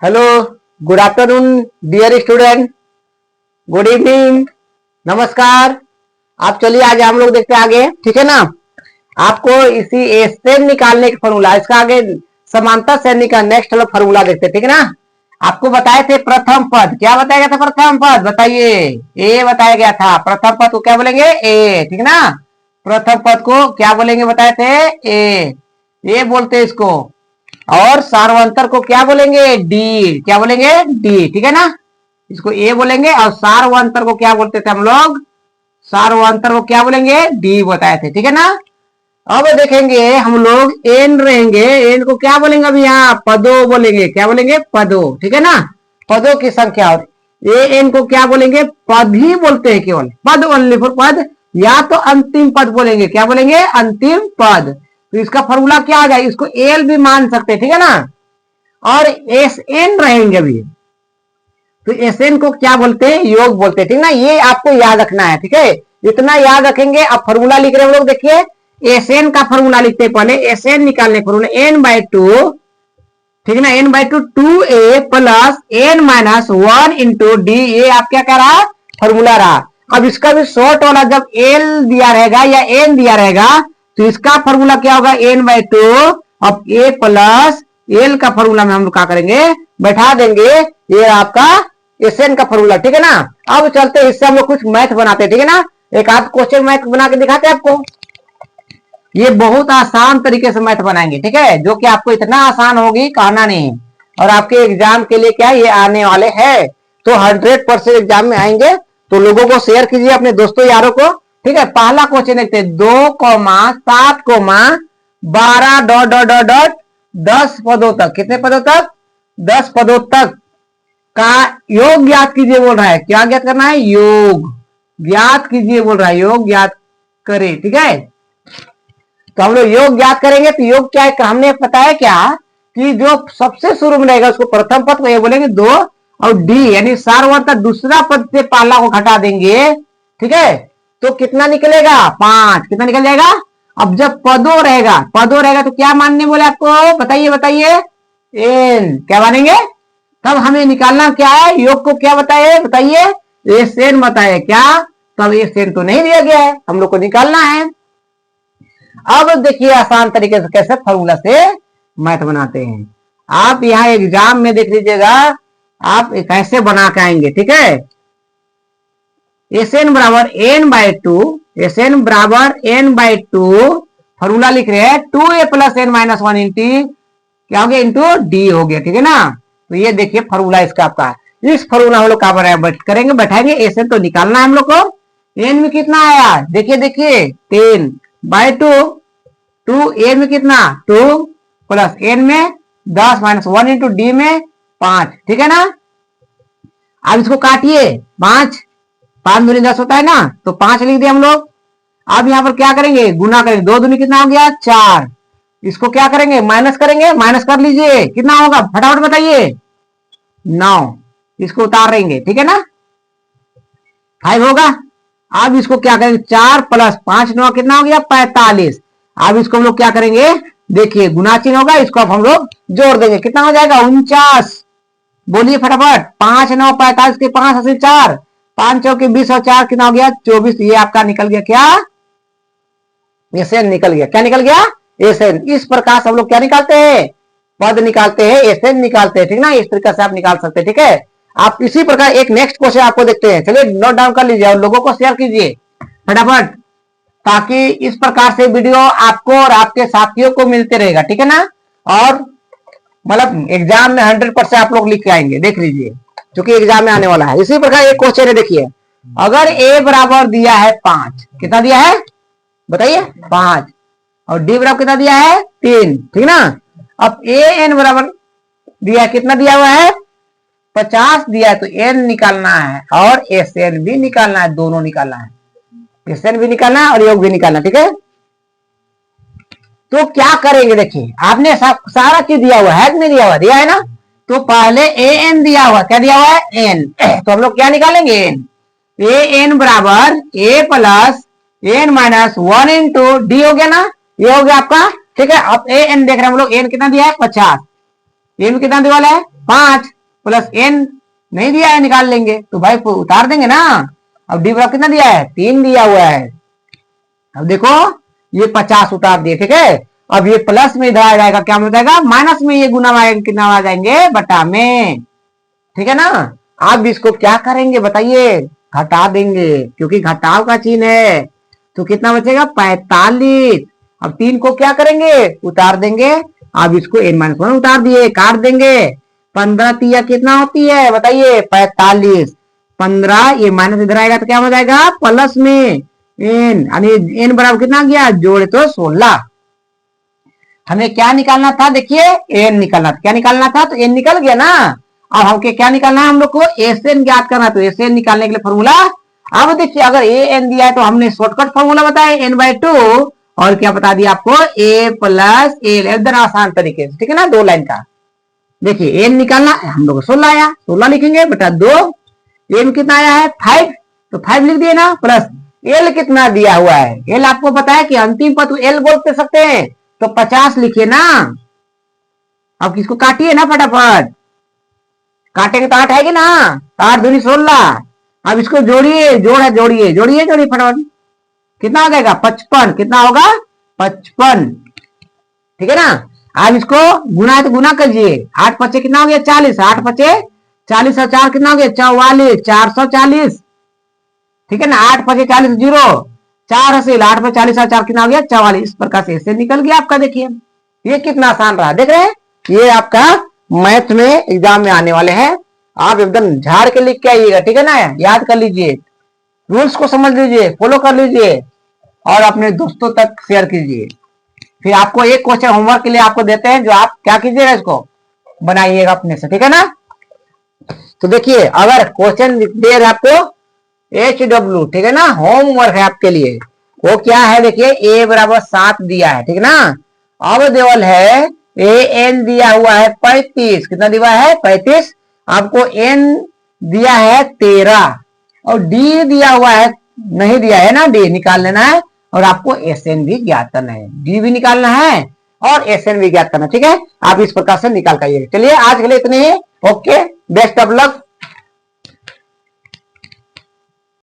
Hello, good afternoon dear student, good evening, नमस्कार। आप चलिए आज हम लोग देखते हैं आगे, ठीक है ना। आपको इसी एसेन निकालने का फॉर्मूला, इसका आगे समांतर श्रेणी का नेक्स्ट वाला फॉर्मूला देखते हैं, ठीक है ना। आपको बताए थे प्रथम पद, क्या बताया गया था प्रथम पद, बताइए। ए बताया गया था, प्रथम पद को क्या बोलेंगे, ए, ठीक है ना। प्रथम पद को क्या बोलेंगे बताए थे, ए बोलते हैं इसको। और सार्वंतर को क्या बोलेंगे, डी, क्या बोलेंगे, डी, ठीक है ना। इसको ए बोलेंगे और सार्वंतर को क्या बोलते थे हम लोग, सार्वंतर को क्या बोलेंगे, डी बताए थे, ठीक है ना। अब देखेंगे हम लोग एन रहेंगे, एन को क्या बोलेंगे अभी यहाँ, पदो बोलेंगे, क्या बोलेंगे, पदो, ठीक है ना। पदों की संख्या। और ए एन को क्या बोलेंगे, पद ही बोलते हैं, केवल पद, ओनली फॉर पद, या तो अंतिम पद बोलेंगे, क्या बोलेंगे, अंतिम पद। तो इसका फॉर्मूला क्या आ जाए, इसको एल भी मान सकते हैं, ठीक है ना। और एस एन रहेंगे अभी, तो एस एन को क्या बोलते हैं, योग बोलते हैं, ठीक है ना। ये आपको याद रखना है, ठीक है। इतना याद रखेंगे। अब फॉर्मूला लिख रहे हैं हम लोग, देखिए एस एन का फॉर्मूला लिखते हैं पहले, एस एन निकालने फॉर्मूला n/2, ठीक है ना, n/2 2a plus n minus 1 into D, ये आप क्या कह रहा, फॉर्मूला रहा। अब इसका भी शॉर्ट वाला जब एल दिया रहेगा या एन दिया रहेगा, तो इसका फॉर्मूला क्या होगा, n/2, अब a प्लस एल का फॉर्मूला में हम लोग क्या करेंगे, बैठा देंगे, ये आपका एस एन का फॉर्मूला, ठीक है ना। अब चलते हैं, इससे हम लोग कुछ मैथ बनाते हैं, ठीक है ना। एक आध क्वेश्चन मैथ बना के दिखाते हैं आपको। ये बहुत आसान तरीके से मैथ बनाएंगे, ठीक है, जो कि आपको इतना आसान होगी कहना नहीं। और आपके एग्जाम के लिए क्या ये आने वाले हैं, तो 100% एग्जाम में आएंगे। तो लोगों को शेयर कीजिए, अपने दोस्तों यारों को, ठीक है। पहला क्वेश्चन देखते हैं, 2,7,12 ... 10 पदों तक, कितने पदों तक, 10 पदों तक का योग ज्ञात कीजिए बोल रहा है। क्या ज्ञात करना है, योग ज्ञात कीजिए बोल रहा है, योग ज्ञात करे, ठीक है। तो हम लोग योग ज्ञात करेंगे, तो योग क्या है, हमने पता है क्या, कि जो सबसे शुरू में रहेगा उसको प्रथम पद को ये बोलेंगे 2, और डी यानी सार्वंतर दूसरा पद से पहला को घटा देंगे, ठीक है। तो कितना निकलेगा, 5, कितना निकल जाएगा। अब जब पदो रहेगा तो क्या मानने बोले आपको, बताइए बताइए, एन, क्या मानेंगे। तब हमें निकालना क्या है, योग को क्या बताए, बताइए, एस एन बताए क्या। तब एस एन तो नहीं दिया गया है, हम लोग को निकालना है। अब देखिए आसान तरीके से कैसे फॉर्मूला से मैथ बनाते हैं। आप यहाँ एग्जाम में देख लीजिएगा, आप कैसे बना के आएंगे, ठीक है। एस एन बराबर n/2, एस एन बराबर n/2, फॉर्मूला लिख रहे हैं 2a plus n minus 1 into क्या हो गया, इंटू डी हो गया, ठीक है ना। तो ये देखिए फॉर्मूला इसका आपका, इस फॉर्मूला हम लोग क्या करेंगे, बैठाएंगे, एस एन तो निकालना है हम लोग को। एन में कितना आया, देखिए देखिए 10/2, 2 ए में कितना 2 प्लस एन में 10 माइनस 1 इंटू डी में 5, ठीक है ना। अब इसको काटिए, 5 दूनी 10 होता है ना, तो 5 लिख दिए हम लोग। अब यहाँ पर क्या करेंगे, गुना करेंगे, 2 दूनी कितना हो गया 4, इसको क्या करेंगे, माइनस करेंगे, माइनस कर लीजिए, कितना होगा फटाफट बताइए, 9, इसको उतार देंगे, ठीक है ना, 5 होगा। अब इसको क्या करेंगे, 4 प्लस 5 9 कितना हो गया 45। अब इसको हम लोग क्या करेंगे, देखिए गुना चिन्ह होगा, इसको अब हम लोग जोड़ देंगे, कितना हो जाएगा 49। बोलिए फटाफट, 5 9 45 के 5 80 4, 5 चौके 20 और 4 कितना हो गया 24। ये आपका निकल गया क्या, एसएन निकल गया, क्या निकल गया, एसएन। इस प्रकार से हम लोग क्या निकालते हैं, पद निकालते हैं, एसएन निकालते हैं, ठीक ना। इस तरीके से आप निकाल सकते हैं, ठीक है। आप इसी प्रकार एक नेक्स्ट क्वेश्चन आपको देखते हैं, चलिए नोट डाउन कर लीजिए और लोगों को शेयर कीजिए फटाफट, ताकि इस प्रकार से वीडियो आपको और आपके साथियों को मिलते रहेगा, ठीक है ना। और मतलब एग्जाम में 100% आप लोग लिख के आएंगे, देख लीजिए, क्योंकि एग्जाम में आने वाला है। इसी प्रकार एक क्वेश्चन है, देखिए, अगर ए बराबर दिया है 5, कितना दिया है बताइए 5, और डी बराबर कितना दिया है 3, ठीक ना। अब ए एन बराबर दिया, कितना दिया हुआ है 50 दिया है, तो एन निकालना है और एस एन भी निकालना है, दोनों निकालना है, एस एन भी निकालना है और योग भी निकालना, ठीक है। तो क्या करेंगे, देखिए आपने सारा चीज दिया हुआ है कि नहीं दिया हुआ, दिया है ना। तो पहले ए एन दिया हुआ, क्या दिया हुआ है एन, तो हम लोग क्या निकालेंगे एन, ए एन बराबर A plus N minus 1 into D हो गया ना, ये हो गया आपका, ठीक है। अब ए एन देख रहे हैं हम लोग, एन कितना दिया है 50, एन कितना दिया है 5 प्लस n नहीं दिया है, निकाल लेंगे तो भाई उतार देंगे ना। अब डी बराबर कितना दिया है, 3 दिया हुआ है। अब देखो ये 50 उतार दिए, ठीक है। अब ये प्लस में इधर आ जाएगा, क्या हो जाएगा, माइनस में ये गुना आएगा, कितना आ जाएंगे, बटा में, ठीक है ना। अब इसको क्या करेंगे बताइए, घटा देंगे, क्योंकि घटाव का चिन्ह है। तो कितना बचेगा, 45। अब 3 को क्या करेंगे, उतार देंगे। अब इसको n-1 उतार दिए, काट देंगे। 15 तिया कितना होती है बताइए, 45। 15 ये माइनस इधर आएगा तो क्या हो जाएगा, प्लस में n, यानी n बराबर कितना गया, जोड़े तो 16। हमें क्या निकालना था, देखिए n निकालना था, क्या निकालना था, तो n निकल गया ना। अब हमके क्या निकालना है, हम लोग को एसएन ज्ञात करना, तो एसएन निकालने के लिए फॉर्मूला, अब देखिए अगर ए एन दिया है तो हमने शॉर्टकट फॉर्मूला बताया n/2, और क्या बता दिया आपको, a प्लस एल, एकदम आसान तरीके से, ठीक है ना, 2 लाइन का। देखिए n निकालना हम लोग 16 आया, 16 लिखेंगे बटा 2, n कितना आया है 5, तो 5 लिख दिए ना, प्लस l कितना दिया हुआ है, l आपको पता है कि अंतिम पद l बोल सकते हैं, तो 50 लिखिए ना। अब किसको काटिए ना फटाफट, काटेंगे तो 8 आएगी ना, 8 दूनी 16। अब इसको जोड़िए, जोड़िए फटाफट, कितना आ जाएगा 55, कितना होगा 55, ठीक है ना। अब इसको गुना है तो गुना कीजिए, 8 पचे कितना हो गया 40, 8 पचे 40 और 4 कितना हो गया 44, 440, ठीक है ना। 8 पचे 40 जीरो, 4 हासिल, 8 पे 40 और 4 कितना हो गया 44। इस प्रकार से ऐसे निकल गया आपका। देखिए ये कितना आसान रहा, देख रहे हैं, ये आपका मैथ में एग्जाम में आने वाले हैं, आप एकदम झाड़ के लिख के आइएगा, ठीक है ना। याद कर लीजिए, रूल्स को समझ लीजिए, फॉलो कर लीजिए, और अपने दोस्तों तक शेयर कीजिए। फिर आपको एक क्वेश्चन होमवर्क के लिए आपको देते हैं, जो आप क्या कीजिएगा, इसको बनाइएगा अपने से, ठीक है ना। तो देखिए अगर क्वेश्चन दे रहे आपको HW, ठीक है ना, होमवर्क है आपके लिए, वो क्या है, देखिए a बराबर 7 दिया है, ठीक है ना। अब देवल है an दिया हुआ है 35, कितना दिया है 35, आपको n दिया है 13, और d दिया हुआ है, नहीं दिया है ना, d निकाल लेना है, और आपको SN भी ज्ञात करना है, d भी निकालना है और SN भी ज्ञात करना है, ठीक है। आप इस प्रकार से निकाल कर, चलिए आज के लिए इतने ही, ओके, बेस्ट ऑफ लक।